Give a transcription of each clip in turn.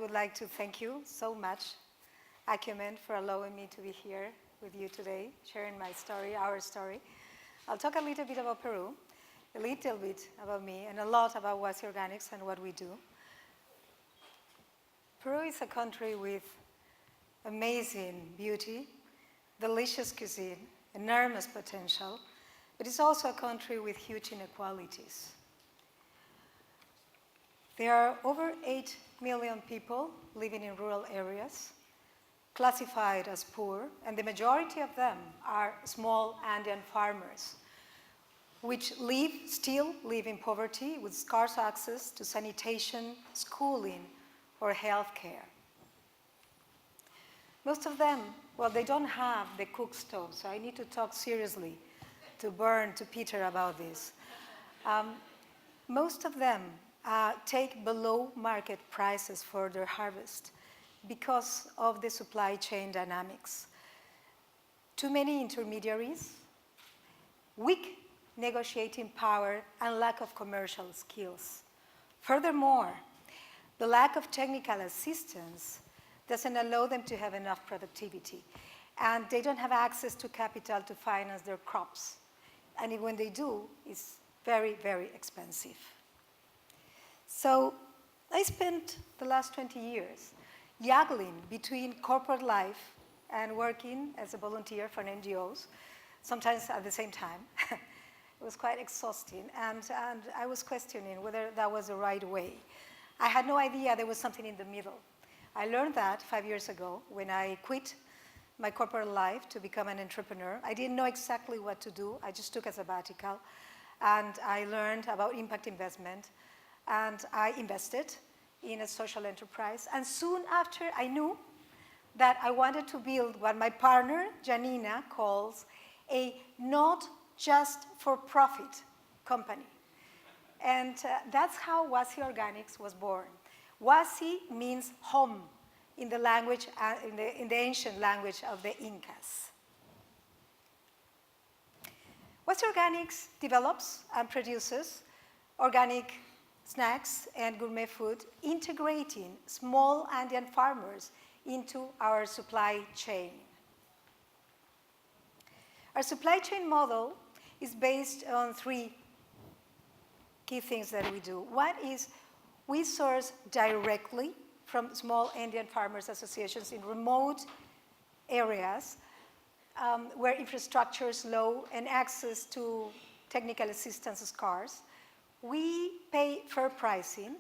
would like to thank you so much, Acumen, for allowing me to be here with you today, sharing my story, our story. I'll talk a little bit about Peru, a little bit about me, and a lot about Wasi Organics and what we do. Peru is a country with amazing beauty, delicious cuisine, enormous potential, but it's also a country with huge inequalities. There are over 8 million people living in rural areas, classified as poor, and the majority of them are small Andean farmers, which still live in poverty with scarce access to sanitation, schooling, or healthcare. Most of them, well, they don't have the cook stove, so I need to talk seriously to Peter about this. Most of them take below market prices for their harvest because of the supply chain dynamics. Too many intermediaries, weak negotiating power, and lack of commercial skills. Furthermore, the lack of technical assistance doesn't allow them to have enough productivity, and they don't have access to capital to finance their crops. And when they do, it's very, very expensive. So I spent the last 20 years juggling between corporate life and working as a volunteer for NGOs, sometimes at the same time. It was quite exhausting, and I was questioning whether that was the right way. I had no idea there was something in the middle. I learned that 5 years ago when I quit my corporate life to become an entrepreneur. I didn't know exactly what to do. I just took a sabbatical, and I learned about impact investment, and I invested in a social enterprise. And soon after, I knew that I wanted to build what my partner, Janina, calls a not just for profit company. And that's how Wasi Organics was born. Wasi means home in the language, in the ancient language of the Incas. Wasi Organics develops and produces organic snacks and gourmet food, integrating small Andean farmers into our supply chain. Our supply chain model is based on 3 key things that we do. One is we source directly from small Andean farmers associations in remote areas where infrastructure is low and access to technical assistance is scarce. We pay fair pricing,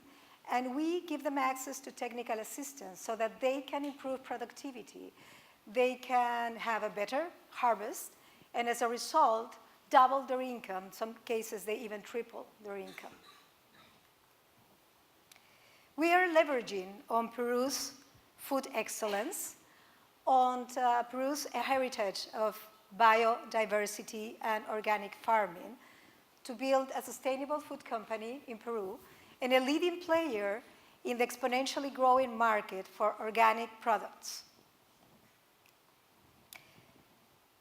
and we give them access to technical assistance so that they can improve productivity. They can have a better harvest, and as a result, double their income. In some cases, they even triple their income. We are leveraging on Peru's food excellence, on Peru's heritage of biodiversity and organic farming, to build a sustainable food company in Peru and a leading player in the exponentially growing market for organic products.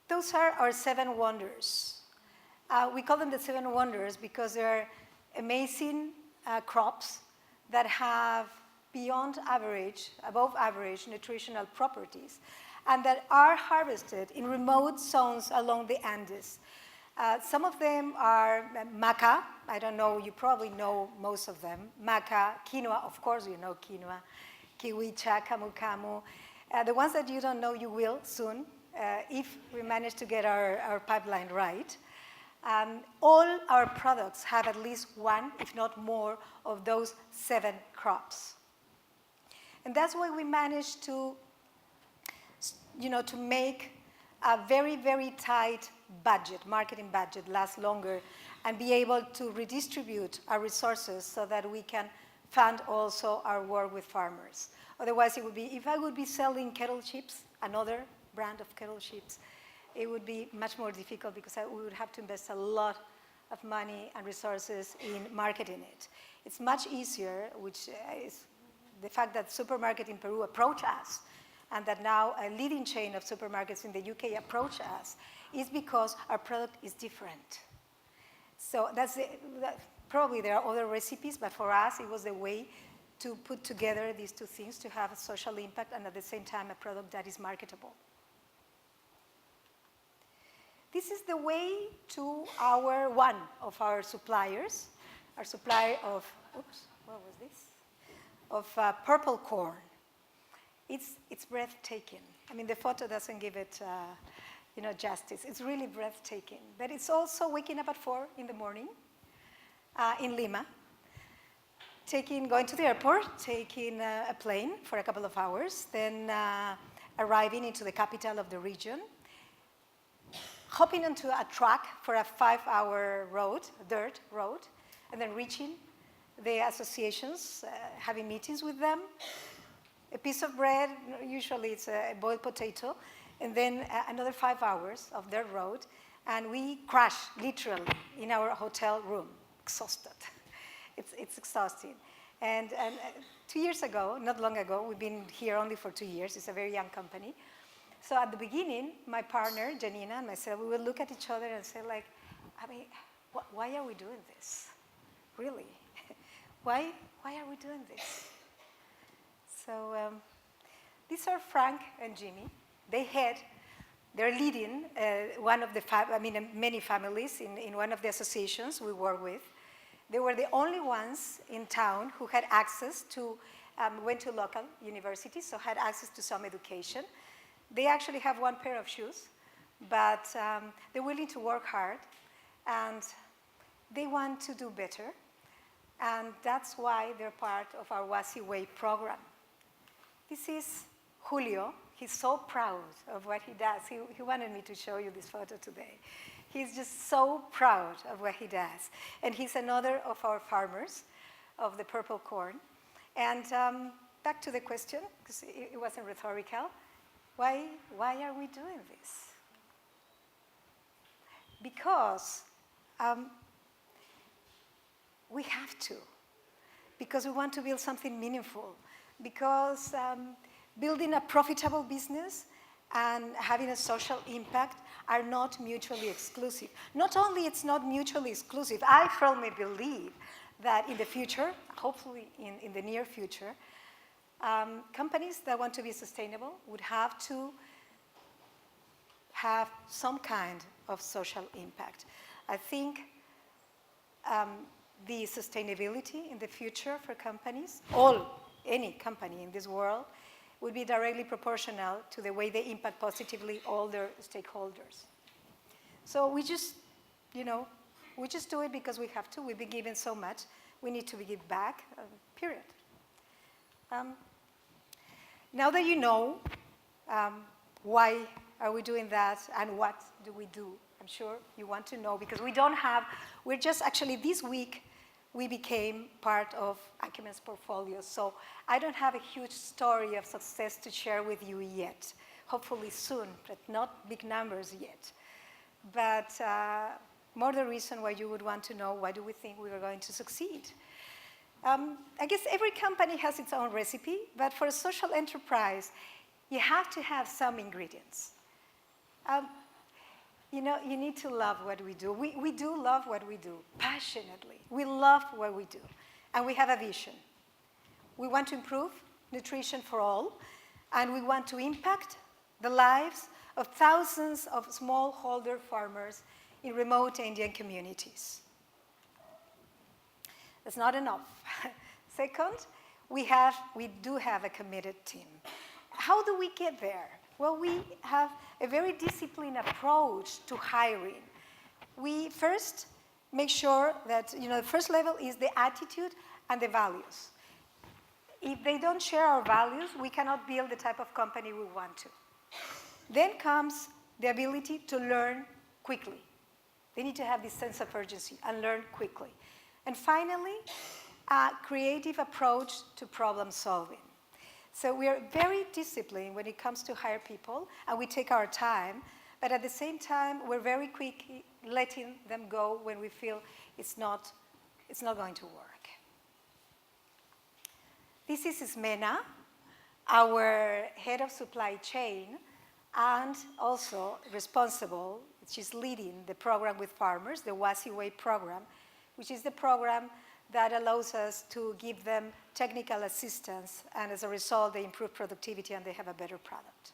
Those are our 7 wonders. We call them the 7 wonders because they're amazing crops that have beyond average, above average nutritional properties, and that are harvested in remote zones along the Andes. Some of them are maca. I don't know, you probably know most of them. Maca, quinoa, of course you know quinoa, kiwicha, camu camu. The ones that you don't know, you will soon, if we manage to get our pipeline right. All our products have at least one, if not more, of those 7 crops. And that's why we managed to make a very, very tight budget, marketing budget, last longer, and be able to redistribute our resources so that we can fund also our work with farmers. Otherwise, it would be, if I would be selling kettle chips, another brand of kettle chips, it would be much more difficult because we would have to invest a lot of money and resources in marketing it. It's much easier, which is the fact that supermarkets in Peru approach us, and that now a leading chain of supermarkets in the UK approach us, is because our product is different. So probably there are other recipes, but for us it was the way to put together these two things to have a social impact and at the same time a product that is marketable. This is the way to one of our suppliers, our supplier of, oops, what was this? Of purple corn. It's breathtaking. I mean, the photo doesn't give it justice. It's really breathtaking. But it's also waking up at 4 in the morning in Lima, going to the airport, taking a plane for a couple of hours, then arriving into the capital of the region, hopping onto a truck for a 5-hour road, dirt road, and then reaching the associations, having meetings with them, a piece of bread, usually it's a boiled potato, and then another 5 hours of dirt road, and we crash literally in our hotel room, exhausted. It's exhausting. And 2 years ago, not long ago, we've been here only for 2 years, it's a very young company. So at the beginning, my partner, Janina, and myself, we would look at each other and say like, I mean, why are we doing this? Really? Why are we doing this? So these are Frank and Jimmy. They're leading one of the, many families in one of the associations we work with. They were the only ones in town who had access to, went to local universities, so had access to some education. They actually have one pair of shoes, but they're willing to work hard, and they want to do better, and that's why they're part of our Wasi Way program. This is Julio. He's so proud of what he does. He wanted me to show you this photo today. He's just so proud of what he does. And he's another of our farmers of the purple corn. And back to the question, because it wasn't rhetorical. Why are we doing this? Because we have to. Because we want to build something meaningful. Because building a profitable business and having a social impact are not mutually exclusive. Not only it's not mutually exclusive, I firmly believe that in the future, hopefully in the near future, companies that want to be sustainable would have to have some kind of social impact. I think the sustainability in the future for companies, any company in this world, would be directly proportional to the way they impact positively all their stakeholders. So we just do it because we have to. We've been given so much. We need to give back, period. Now that you know why are we doing that and what do we do, I'm sure you want to know, because we're just actually this week, we became part of Acumen's portfolio. So I don't have a huge story of success to share with you yet. Hopefully soon, but not big numbers yet. But more the reason why you would want to know why do we think we are going to succeed. I guess every company has its own recipe, but for a social enterprise, you have to have some ingredients. You need to love what we do. We do love what we do, passionately. We love what we do, and we have a vision. We want to improve nutrition for all, and we want to impact the lives of thousands of smallholder farmers in remote Indian communities. That's not enough. Second, we do have a committed team. How do we get there? Well, we have a very disciplined approach to hiring. We first make sure that, the first level is the attitude and the values. If they don't share our values, we cannot build the type of company we want to. Then comes the ability to learn quickly. They need to have this sense of urgency and learn quickly. And finally, a creative approach to problem solving. So we are very disciplined when it comes to hire people, and we take our time, but at the same time, we're very quick letting them go when we feel it's not going to work. This is Ismena, our head of supply chain, and also responsible, she's leading the program with farmers, the Wasi Way program, which is the program that allows us to give them technical assistance, and as a result, they improve productivity and they have a better product.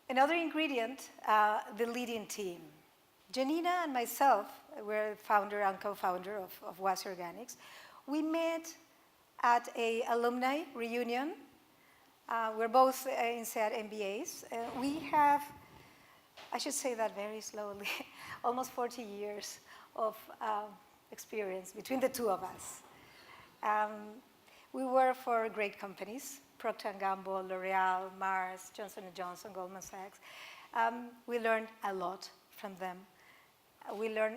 Another ingredient, the leading team. Janina and myself, we're founder and co-founder of Wasi Organics. We met at an alumni reunion. We're both in SEAD MBAs. We have, I should say that very slowly, almost 40 years of experience between the two of us. We work for great companies, Procter & Gamble, L'Oreal, Mars, Johnson & Johnson, Goldman Sachs. We learned a lot from them. We learn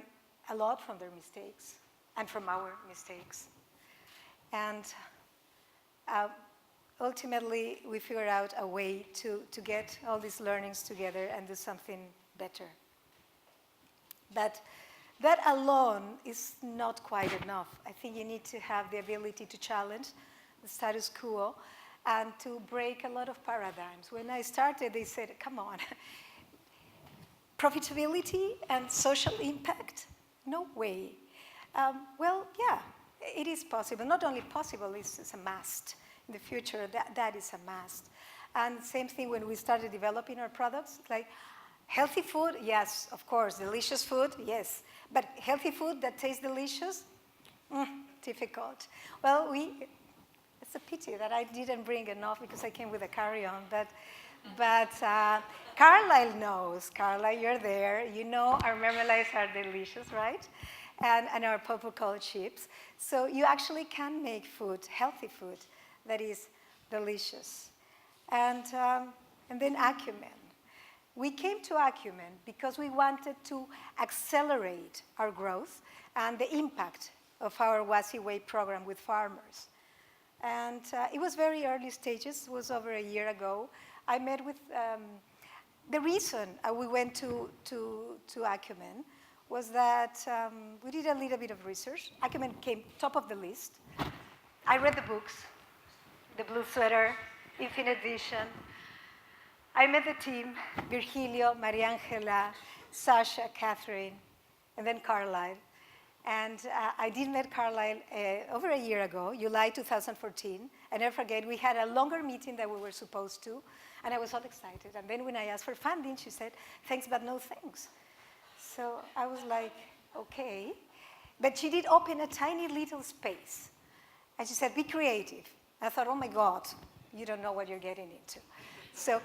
a lot from their mistakes and from our mistakes. And ultimately, we figured out a way to get all these learnings together and do something better. But that alone is not quite enough. I think you need to have the ability to challenge the status quo and to break a lot of paradigms. When I started, they said, come on, profitability and social impact? No way. Well, yeah, it is possible. Not only possible, it's a must. In the future, that is a must. And same thing when we started developing our products, like healthy food, yes, of course. Delicious food, yes. But healthy food that tastes delicious? Difficult. Well, it's a pity that I didn't bring enough because I came with a carry-on, but Carlisle knows. Carlisle, you're there. You know our marmalades are delicious, right? And our popcorn chips. So you actually can make food, healthy food, that is delicious. And then Acumen. We came to Acumen because we wanted to accelerate our growth and the impact of our Wasi Way program with farmers. And it was very early stages. It was over a year ago. I met with, the reason we went to Acumen was that we did a little bit of research. Acumen came top of the list. I read the books, The Blue Sweater, Infinite Vision. I met the team, Virgilio, Maria Angela, Sasha, Catherine, and then Carlisle. And I did meet Carlisle over a year ago, July 2014. I never forget, we had a longer meeting than we were supposed to, and I was all excited. And then when I asked for funding, she said, thanks, but no thanks. So I was like, okay. But she did open a tiny little space. And she said, be creative. I thought, oh my God, you don't know what you're getting into. So,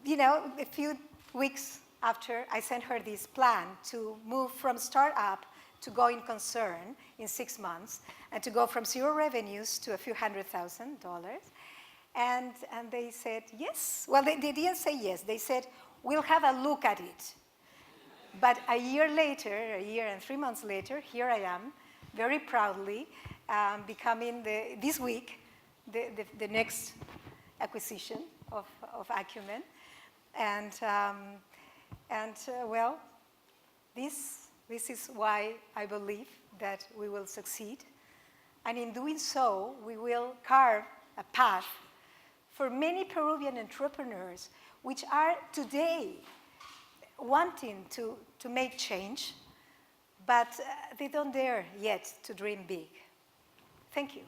you know, a few weeks after, I sent her this plan to move from startup to going concern in 6 months, and to go from zero revenues to a few $100,000. And they said, yes. Well, they didn't say yes. They said, we'll have a look at it. But a year later, a year and 3 months later, here I am, very proudly, becoming this week the next acquisition of Acumen. And well, this is why I believe that we will succeed. And in doing so, we will carve a path for many Peruvian entrepreneurs which are today wanting to make change, but they don't dare yet to dream big. Thank you.